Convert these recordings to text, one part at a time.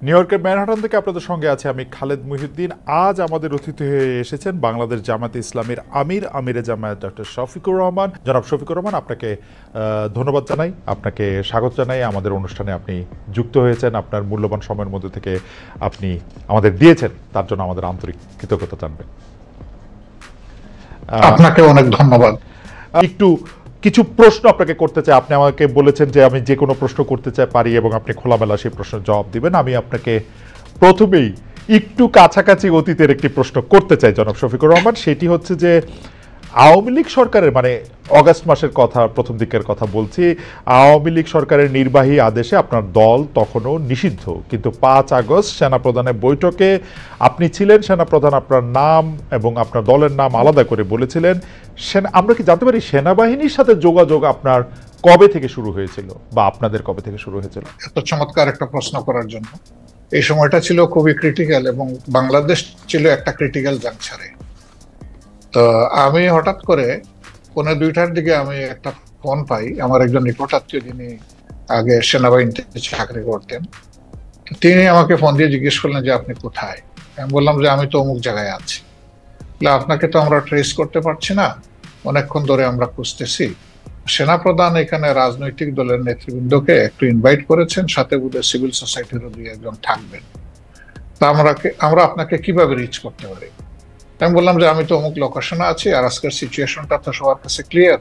New ইয়র্কের Manhattan থেকে আপনাদের সঙ্গে আছে আমি খালেদ মুহিউদ্দিন। আজ আমাদের অতিথি হয়ে এসেছেন বাংলাদেশ জামায়াতে ইসলামীর আমিরে জামায়াত ডক্টর শফিকুর রহমান। জনাব শফিকুর রহমান, আপনাকে ধন্যবাদ জানাই, আপনাকে স্বাগত জানাই। আমাদের অনুষ্ঠানে আপনি যুক্ত হয়েছেন, আপনার মূল্যবান সময়ের মধ্যে থেকে আপনি আমাদের দিয়েছেন, তার জন্য আমাদের আন্তরিক কৃতজ্ঞতা জানবেন। আপনাকে অনেক ধন্যবাদ। একটু কিছু প্রশ্ন আপনাকে করতে চাই। আপনি আমাকে বলেছেন যে আমি যে কোনো প্রশ্ন করতে চাই পারি এবং আপনি খোলামেলা সেই প্রশ্নের জবাব দিবেন। আমি আপনাকে প্রথমেই একটু কাছাকাছি অতীতের একটি প্রশ্ন করতে চাই জনাব শফিকুর রহমান। সেটি হচ্ছে যে আওয়ামী লীগ সরকারের, মানে অগাস্ট মাসের কথা, প্রথম দিকের কথা বলছি, আওয়ামী লীগ সরকারের নির্বাহী আদেশে আপনার দল তখনও নিষিদ্ধ, কিন্তু 5 আগস্ট সেনাপ্রধানের বৈঠকে আপনি ছিলেন, সেনাপ্রধান আপনার নাম এবং আপনার দলের নাম আলাদা করে বলেছিলেন। আমরা কি জানতে পারি সেনাবাহিনীর সাথে যোগাযোগ আপনার কবে থেকে শুরু হয়েছিল বা আপনাদের কবে থেকে শুরু হয়েছিল? এত চমৎকার একটা প্রশ্ন করার জন্য। এই সময়টা ছিল খুবই ক্রিটিক্যাল এবং বাংলাদেশ ছিল একটা ক্রিটিক্যাল জাংশনে। তো আমি হঠাৎ করে 1:30টার দিকে আমি একটা ফোন পাই আমার একজন নিকট আত্মীয়, যিনি আগে সেনাবাহিনীতে চাকরি করতেন। তিনি আমাকে ফোন দিয়ে জিজ্ঞেস করলেন যে আপনি কোথায়। আমি বললাম যে আমি তো অমুক জায়গায় আছি। আপনাকে তো আমরা ট্রেস করতে পারছি না, অনেকক্ষণ ধরে আমরা খুঁজতেছি। সেনাপ্রধান এখানে রাজনৈতিক দলের নেতৃবৃন্দকে একটু ইনভাইট করেছেন, সাথে বোধহয় সিভিল সোসাইটিরও 2-1 থাকবেন। তা আমরা আপনাকে কিভাবে রিচ করতে পারি? আমি বললাম যে আমি তো অমুক লোকেশনে আছি, আর আজকের সিচুয়েশনটা তো সবার কাছে ক্লিয়ার,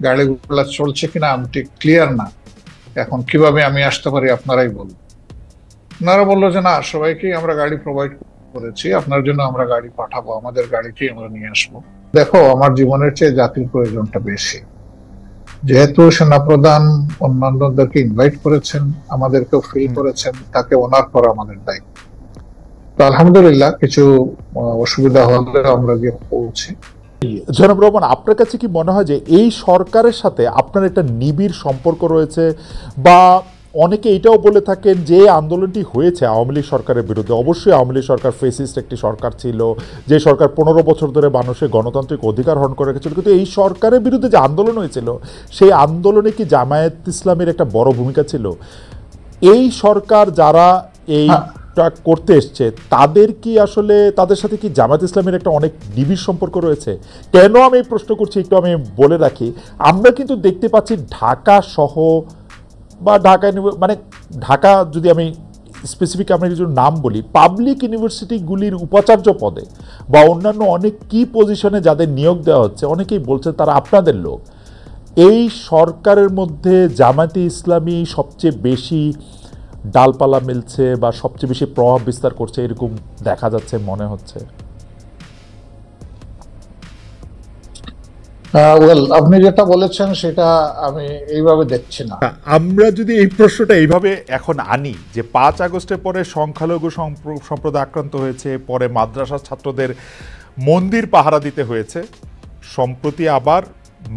গাড়িগুলো চলছে কিনা আমি ঠিক ক্লিয়ার না, এখন কিভাবে আমি আসতে পারি আপনারাই বলুন। ওনারা বললো যে না, সবাইকেই আমরা গাড়ি প্রোভাইড করেছি, আপনার জন্য আমরা গাড়ি পাঠাবো, আমাদের গাড়িতেই আমরা নিয়ে আসবো। দেখো, আমার জীবনের চেয়ে জাতির প্রয়োজনটা বেশি। যেহেতু সেনাপ্রধান অন্যান্যদেরকে ইনভাইট করেছেন, আমাদেরকেও ফিল করেছেন, তাকে ওনার করা আমাদের দায়িত্ব। তো আলহামদুলিল্লাহ কিছু অসুবিধা হলে আমরা গিয়ে পৌঁছি। জনাব রহমান, আপনার কাছে কি মনে হয় যে এই সরকারের সাথে আপনার একটা নিবিড় সম্পর্ক রয়েছে? বা অনেকে এটাও বলে থাকেন যে আন্দোলনটি হয়েছে আওয়ামী লীগ সরকারের বিরুদ্ধে, অবশ্যই আওয়ামী লীগ সরকার ফেসিস্ট একটি সরকার ছিল, যে সরকার 15 বছর ধরে মানুষের গণতান্ত্রিক অধিকার হরণ করে রেখেছিল, কিন্তু এই সরকারের বিরুদ্ধে যে আন্দোলন হয়েছিল সেই আন্দোলনে কি জামায়াত ইসলামের একটা বড় ভূমিকা ছিল? এই সরকার যারা এই করতে এসছে তাদের কি আসলে, তাদের সাথে কি জামায়াত ইসলামের একটা অনেক নিবিড় সম্পর্ক রয়েছে? কেন আমি এই প্রশ্ন করছি একটু আমি বলে রাখি। আমরা কিন্তু দেখতে পাচ্ছি ঢাকা সহ বা মানে ঢাকা, যদি আমি স্পেসিফিক আমরা কিছু নাম বলি, পাবলিক ইউনিভার্সিটিগুলির উপাচার্য পদে বা অন্যান্য অনেক কি পজিশনে যাদের নিয়োগ দেওয়া হচ্ছে, অনেকেই বলছে তারা আপনাদের লোক। এই সরকারের মধ্যে জামায়াতে ইসলামী সবচেয়ে বেশি ডালপালা মিলছে বা সবচেয়ে বেশি প্রভাব বিস্তার করছে, এরকম দেখা যাচ্ছে, মনে হচ্ছে। আপনি যেটা বলেছেন সেটা আমি এইভাবে দেখছি না। আমরা যদি এই প্রশ্নটা এইভাবে এখন আনি যে 5 আগস্টের পরে সংখ্যালঘু সম্প্রদায় আক্রান্ত হয়েছে, পরে মাদ্রাসার ছাত্রদের মন্দির পাহারা দিতে হয়েছে, সম্প্রতি আবার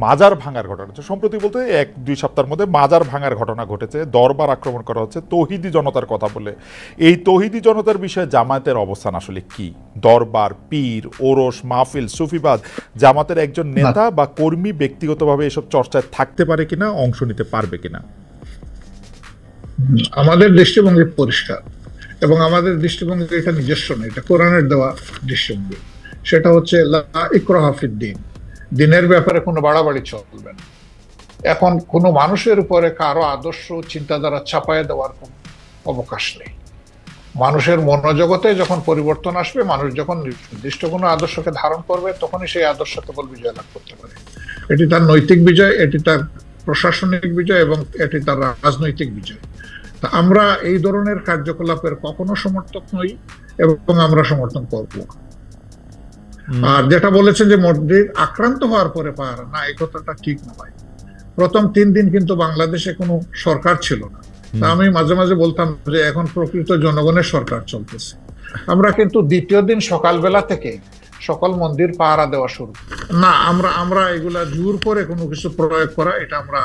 মাজার ভাঙার ঘটনা হচ্ছে, সম্প্রতি বলতে 1-2 সপ্তাহের মধ্যে মাজার ভাঙার ঘটনা ঘটেছে, দরবার আক্রমণ করা হচ্ছে তৌহিদি জনতার কথা বলে। এই তৌহিদি জনতার বিষয়ে জামায়াতের অবস্থান আসলে কি? দরবার, পীর, ওরস, মাহফিল, সুফিবাদ, জামাতের একজন নেতা বা কর্মী ব্যক্তিগতভাবে এসব চর্চায় থাকতে পারে কিনা, অংশ নিতে পারবে কিনা? আমাদের দৃষ্টিভঙ্গি পরিষ্কার, এবং আমাদের দৃষ্টিভঙ্গি এটা নিজস্ব না, এটা কোরআনের দেওয়া দৃষ্টিভঙ্গি। সেটা হচ্ছে লা ইকরাহা ফিদ্দীন, দিনের ব্যাপারে কোনো বাড়াবাড়ি চলবে না। এখন কোনো মানুষের উপরে কারো আদর্শ চিন্তাধারা চাপায় দেওয়ার কোনো অবকাশ নেই। মানুষের মনোজগতে যখন পরিবর্তন আসবে, মানুষ যখন নির্দিষ্ট কোনো আদর্শকে ধারণ করবে, তখনই সেই আদর্শ কেবল বিজয় লাভ করতে পারে। এটি তার নৈতিক বিজয়, এটি তার প্রশাসনিক বিজয়, এবং এটি তার রাজনৈতিক বিজয়। তা আমরা এই ধরনের কার্যকলাপের কখনো সমর্থক নই এবং আমরা সমর্থন করব। আর যেটা বলেছেন যে মসজিদ আক্রান্ত হওয়ার পরে পাহারা, না, এই কথাটা ঠিক নয়। প্রথম 3 দিন কিন্তু বাংলাদেশে কোনো সরকার ছিল না। তা আমি মাঝে মাঝে বলতাম যে এখন প্রকৃত জনগণের সরকার চলতেছে। আমরা কিন্তু দ্বিতীয় দিন সকালবেলা থেকে সকল মন্দির পাহারা দেওয়া শুরু না। আমরা এগুলা জোর করে কোনো কিছু প্রয়োগ করা, এটা আমরা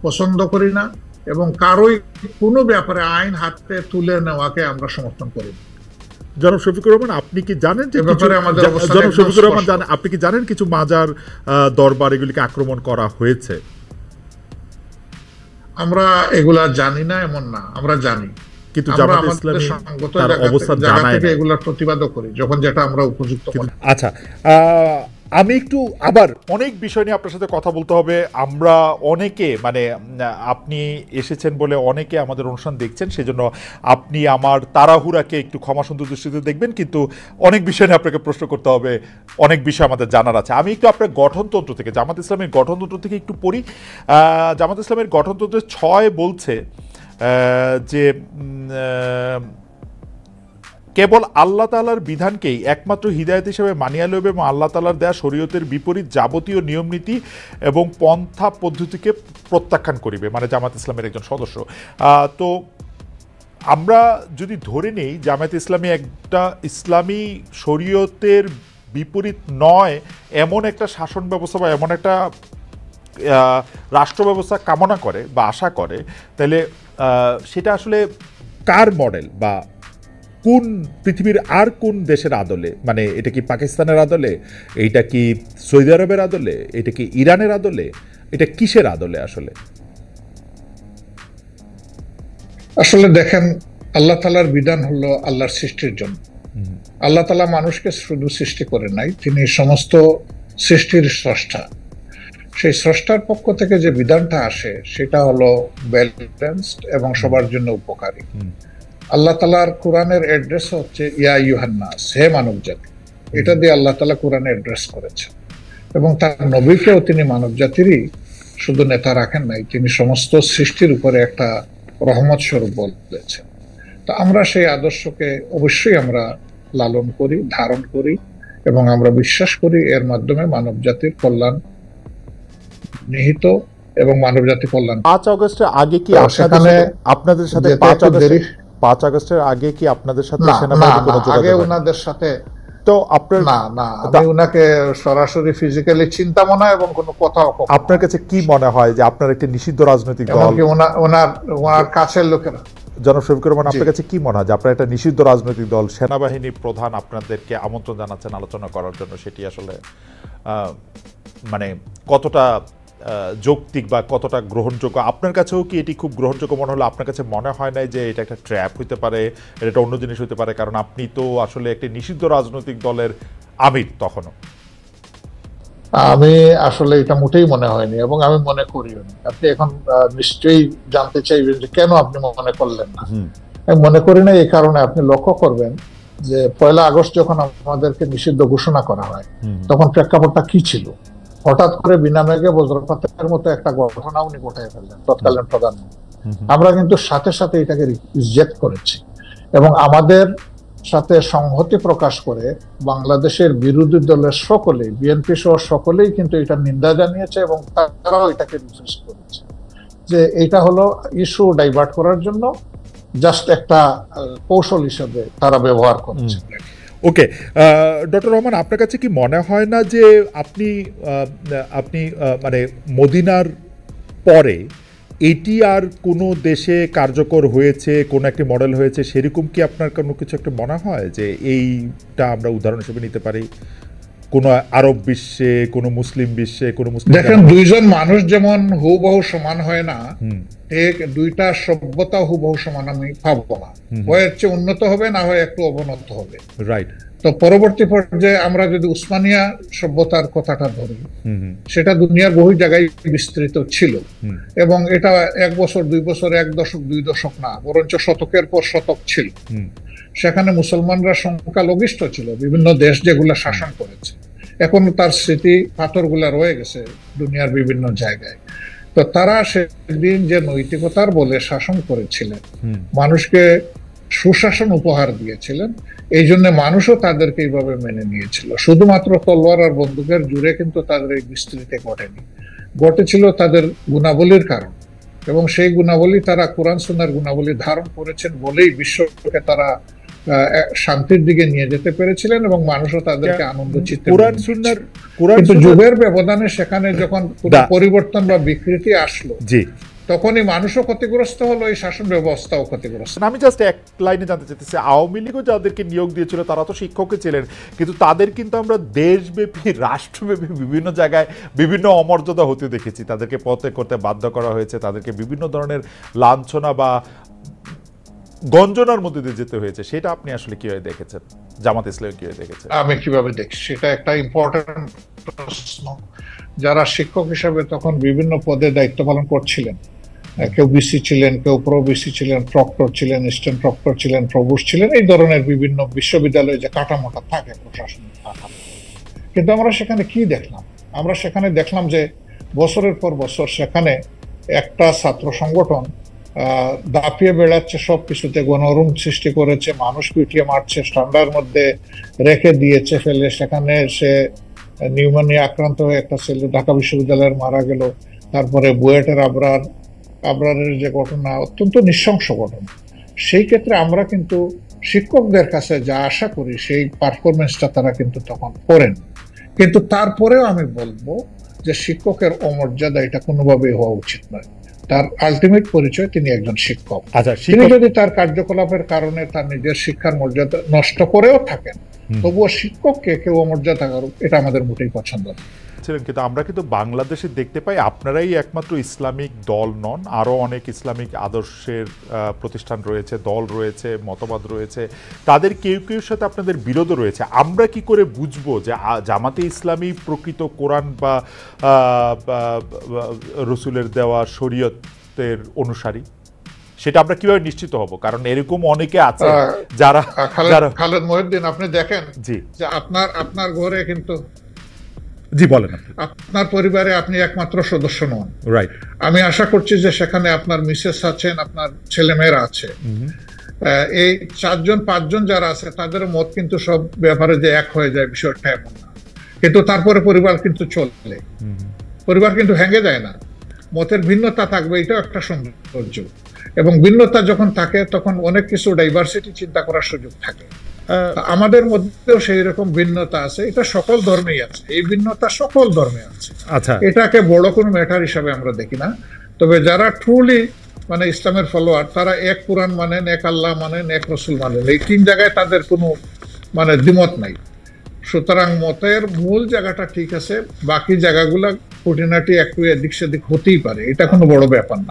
পছন্দ করি না, এবং কারোই কোনো ব্যাপারে আইন হাতে তুলে নেওয়াকে আমরা সমর্থন করি না। জনাব শফিকুর রহমান, আপনি কি জানেন যে আপনি কি জানেন কিছু মাজার, দরবার এগুলিকে আক্রমণ করা হয়েছে? আমরা এগুলা জানি না এমন না, আমরা জানি। কিন্তু আমরা জামাত আমাদের ইসলামী সঙ্গত তার অবস্থান জায়গা জানায় থেকে নাই। এগুলোর প্রতিবাদও করি যখন যেটা আমরা উপযুক্ত মনে করি। আচ্ছা, আমি একটু আবার অনেক বিষয় নিয়ে আপনার সাথে কথা বলতে হবে। আমরা অনেকে মানে আপনি এসেছেন বলে অনেকে আমাদের অনুষ্ঠান দেখছেন, সেজন্য আপনি আমার তাড়াহুড়াকে একটু ক্ষমা সুন্দর দৃষ্টিতে দেখবেন, কিন্তু অনেক বিষয় নিয়ে আপনাকে প্রশ্ন করতে হবে, অনেক বিষয় আমাদের জানার আছে। আমি একটু আপনার গঠনতন্ত্র থেকে, জামাত ইসলামের গঠনতন্ত্র থেকে একটু পড়ি। জামাত ইসলামের গঠনতন্ত্রের 6 বলছে যে কেবল আল্লাহ তাআলার বিধানকেই একমাত্র হিদায়াত হিসেবে মানিয়া লইবে এবং আল্লাহ তাআলার দেয়া শরীয়তের বিপরীত যাবতীয় নিয়মনীতি এবং পন্থা পদ্ধতিকে প্রত্যাখ্যান করিবে, মানে জামাত ইসলামের একজন সদস্য। তো আমরা যদি ধরে নেই জামায়াত ইসলামী একটা ইসলামী শরীয়তের বিপরীত নয় এমন একটা শাসন ব্যবস্থা বা এমন একটা রাষ্ট্র ব্যবস্থা কামনা করে বা আশা করে, তাহলে সেটা আসলে কার মডেল বা কোন পৃথিবীর আর কোন দেশের আদলে? মানে এটা কি পাকিস্তানের আদলে, এইটা কি সৌদি আরবের আদলে, এটা কি ইরানের আদলে, এটা কিসের আদলে আসলে? আসলে দেখেন, আল্লাহ তাআলার বিধান হলো আল্লাহর সৃষ্টির জন্য। আল্লাহ তাআলা মানুষকে শুধু সৃষ্টি করে নাই, তিনি সমস্ত সৃষ্টির স্রষ্টা। সেই স্রষ্টার পক্ষ থেকে যে বিধানটা আসে সেটা হলো ব্যালেন্সড এবং সবার জন্য উপকারী। আল্লাহ তাআলার কোরআনের অ্যাড্রেস হচ্ছে ইয়া আইয়ুহান নাস, হে মানব জাতি। এটা দিয়ে আল্লাহ তাআলা কোরআনে অ্যাড্রেস করেছেন এবং তার নবীকেও তিনি মানব জাতিরই শুধু নেতা রাখেন নাই, তিনি সমস্ত সৃষ্টির উপরে একটা রহমত স্বরূপ বলেছেন। তো আমরা সেই আদর্শকে অবশ্যই আমরা লালন করি, ধারণ করি এবং আমরা বিশ্বাস করি এর মাধ্যমে মানব জাতির কল্যাণ নিহিত এবং মানব জাতি কল্যাণ। 5 আগস্টের আগে কি আপনাদের সাথে 5 আগস্টের আগে কি আপনাদের সাথে সেনাবাহিনী কোনো যোগাযোগ? আগে ওনাদের সাথে তো আপনার না আমি ওনাকে সরাসরি ফিজিক্যালি চিন্তাম না এবং কোনো কথা। আপনার কাছে কি মনে হয় যে আপনার একটি নিষিদ্ধ রাজনৈতিক দল, ওনার কাছের লোকেরা, জনাব শফিকুর রহমান, আপনার কাছে কি মনে হয় যে আপনার একটা নিষিদ্ধ রাজনৈতিক দল সেনাবাহিনী প্রধান আপনাদেরকে আমন্ত্রণ জানাচ্ছেন আলোচনা করার জন্য, সেটি আসলে মানে কতটা যৌক্তিক বা কতটা গ্রহণযোগ্য? আপনার কাছেও কি এটি খুব গ্রহণযোগ্য মনে হলো? আপনার কাছে মনে হয় না যে এটা একটা ট্র্যাপ হইতে পারে, এটা অন্য জিনিস হইতে পারে? কারণ আপনি তো আসলে একটি নিষিদ্ধ রাজনৈতিক দলের আমির তখনও। আমি আসলে এটা মোটেই মনে হয়নি এবং আমি মনে করিও নি। আপনি এখন নিশ্চয়ই জানতে চাইবেন যে কেন আপনি মনে করলেন না। আমি মনে করি না এই কারণে, আপনি লক্ষ্য করবেন যে 1 আগস্ট যখন আমাদেরকে নিষিদ্ধ ঘোষণা করা হয় তখন প্রেক্ষাপটটা কি ছিল। হঠাৎ করে বিনা মেঘে বজ্রপাতের মতো একটা ঘটনা উনি ঘটাই ফেললেন, তৎকালীন প্রধানমন্ত্রী। আমরা কিন্তু সাথে সাথে এটাকে রিজেক্ট করেছি এবং আমাদের সাথে সংহতি প্রকাশ করে বাংলাদেশের বিরোধী দলের সকলেই, বিএনপি সহ সকলেই কিন্তু এটা নিন্দা জানিয়েছে এবং তারাও এটাকে রিজেক্ট করেছে যে এটা হলো ইস্যু ডাইভার্ট করার জন্য জাস্ট একটা কৌশল হিসেবে তারা ব্যবহার করেছে। ওকে, ডক্টর রহমান, আপনার কাছে কি মনে হয় না যে আপনি মানে মদিনার পরে এটি আর কোনো দেশে কার্যকর হয়েছে, কোনো একটি মডেল হয়েছে, সেরকম কি আপনার কোনো কিছু একটা মনে হয় যে এইটা আমরা উদাহরণ হিসেবে নিতে পারি কোনো আরব বিশ্বে, কোনো মুসলিম বিশ্বে, কোনো মুসলিম? দেখেন, দুইজন মানুষ যেমন হুবহু সমান হয় না, ঠিক দুইটা সভ্যতা হুবহু সমান আমি পাবো না। হয় এর চেয়ে উন্নত হবে, না হয় একটু অবনত হবে। রাইট। তো পরবর্তী পর্যায়ে আমরা যদি উসমানিয়া সভ্যতার কথাটা ধরি, সেটা দুনিয়ার বহু জায়গায় বিস্তৃত ছিল এবং এটা 1 বছর 2 বছর, 1 দশক 2 দশক না, বরঞ্চ শতকের পর শতক ছিল। সেখানে মুসলমানরা সংখ্যালঘিষ্ঠ ছিল, বিভিন্ন দেশ যেগুলা শাসন করেছে, এখনো তার স্মৃতি পাথরগুলা রয়ে গেছে দুনিয়ার বিভিন্ন জায়গায়। তো তারা সেদিন যে নৈতিকতার বলে শাসন করেছিলেন, মানুষকে সুশাসন উপহার দিয়েছিলেন, এই জন্য মানুষও তাদেরকে এইভাবে মেনে নিয়েছিল। শুধুমাত্র তলোয়ার আর বন্দুকের জুড়ে কিন্তু তাদের এই বিস্তৃতি ঘটেনি, ঘটেছিল তাদের গুণাবলীর কারণ এবং সেই গুণাবলী তারা কোরআন সুন্নাহর গুণাবলী ধারণ করেছেন বলেই বিশ্বকে তারা শান্তির দিকে নিয়ে যেতে পেরেছিলেন এবং মানুষও তাদেরকে আনন্দ চিত্তে। কিন্তু যুগের ব্যবধানে সেখানে যখন পরিবর্তন বা বিকৃতি আসলো, তখনই মানুষও ক্ষতিগ্রস্ত হলো, এই শাসন ব্যবস্থাও ক্ষতিগ্রস্ত। আমি জাস্ট এক লাইনে জানতে চাইতেছি, আওয়ামী লীগও যাদেরকে নিয়োগ দিয়েছিল তারা তো শিক্ষকই ছিলেন, কিন্তু তাদের কিন্তু আমরা দেশব্যাপী, রাষ্ট্রব্যাপী বিভিন্ন জায়গায় বিভিন্ন অমর্যাদা হতে দেখেছি। তাদেরকে পদত্যাগ করতে বাধ্য করা হয়েছে, তাদেরকে বিভিন্ন ধরনের লাঞ্ছনা বা গঞ্জনার মধ্যে দিয়ে যেতে হয়েছে, সেটা আপনি আসলে কিভাবে দেখেছেন, জামাত ইসলাম কিভাবে দেখেছেন? আমি কিভাবে দেখছি সেটা একটা ইম্পর্টেন্ট প্রশ্ন। যারা শিক্ষক হিসেবে তখন বিভিন্ন পদে দায়িত্ব পালন করছিলেন, কেউ বিসি ছিলেন, কেউ প্রো বিসি ছিলেন, প্রক্টর ছিলেন, স্টেন প্রক্টর ছিলেন, প্রভুষ ছিলেন, এই ধরনের বিভিন্ন বিশ্ববিদ্যালয়ে যে কাঠামোটা থাকে প্রশাসনিক কাঠামো। কিন্তু আমরা সেখানে কি দেখলাম? আমরা সেখানে দেখলাম যে বছরের পর বছর সেখানে একটা ছাত্র সংগঠন দাপিয়ে বেড়াচ্ছে সবকিছুতে, গণরুম সৃষ্টি করেছে, মানুষ পিটিয়ে মারছে, ঠান্ডার মধ্যে রেখে দিয়েছে ফেলে। সেখানে সে নিউমোনিয়া আক্রান্ত হয়ে একটা ছেলে ঢাকা বিশ্ববিদ্যালয়ের মারা গেল। তারপরে বুয়েটের আবরারের যে ঘটনা, অত্যন্ত নৃশংস ঘটনা। সেই ক্ষেত্রে আমরা কিন্তু শিক্ষকদের কাছে যা আশা করি সেই পারফরমেন্সটা তারা কিন্তু তখন করেন। কিন্তু তারপরেও আমি বলবো যে শিক্ষকের অমর্যাদা এটা কোনোভাবেই হওয়া উচিত নয়। তার আলটিমেট পরিচয় তিনি একজন শিক্ষক। আচ্ছা, তিনি যদি তার কার্যকলাপের কারণে তার নিজের শিক্ষার মর্যাদা নষ্ট করেও থাকেন, তবুও শিক্ষককে কেউ অমর্যাদা করুক, এটা আমাদের মোটেই পছন্দ না। কিন্তু আমরা কিন্তু বাংলাদেশে দেখতে পাই আপনারাই একমাত্র ইসলামিক দল নন, আরও অনেক ইসলামিক আদর্শের প্রতিষ্ঠান রয়েছে, দল রয়েছে, মতবাদ রয়েছে, তাদের কেউ কেউ সাথে আপনাদের বিরোধ রয়েছে। আমরা কি করে বুঝবো যে জামাতে ইসলামী প্রকৃত কোরআন বা রসুলের দেওয়া শরীয়তের অনুসারী? সেটা আমরা কিভাবে নিশ্চিত হব? কারণ এরকম অনেকে আছে যারা খালেদ মহিউদ্দিন, আপনি দেখেন জি যে আপনার ঘরে কিন্তু, জি বলেন, আপনার পরিবারে আপনি একমাত্র সদস্য নন, রাইট? আমি আশা করছি যে সেখানে আপনার মিসেস আছেন, আপনার ছেলেমেয়েরা আছে। এই 4-5 যারা আছে তাদের মত কিন্তু সব ব্যাপারে যে এক হয়ে যায় বিষয়টা এমন না। কিন্তু তারপরে পরিবার কিন্তু চলে, পরিবার কিন্তু ভেঙে যায় না। মতের ভিন্নতা থাকবে, এটাও একটা সৌন্দর্য। এবং ভিন্নতা যখন থাকে তখন অনেক কিছু ডাইভার্সিটি চিন্তা করার সুযোগ থাকে। আমাদের মধ্যেও সেই রকম ভিন্নতা আছে, এটা সকল ধর্মেই আছে, এই ভিন্নতা সকল ধর্মে আছে। আচ্ছা, এটাকে বড় কোনো ম্যাটার হিসাবে আমরা দেখি না। তবে যারা ট্রুলি মানে ইসলামের ফলোয়ার, তারা এক কুরআন মানেন, এক আল্লাহ মানেন, এক রসুল মানেন, এই 3 জায়গায় তাদের কোনো মানে দ্বিমত নাই। সুতরাং মতের মূল জায়গাটা ঠিক আছে, বাকি জায়গাগুলা খুঁটিনাটি একটু এদিক সেদিক হতেই পারে, এটা কোনো বড় ব্যাপার না।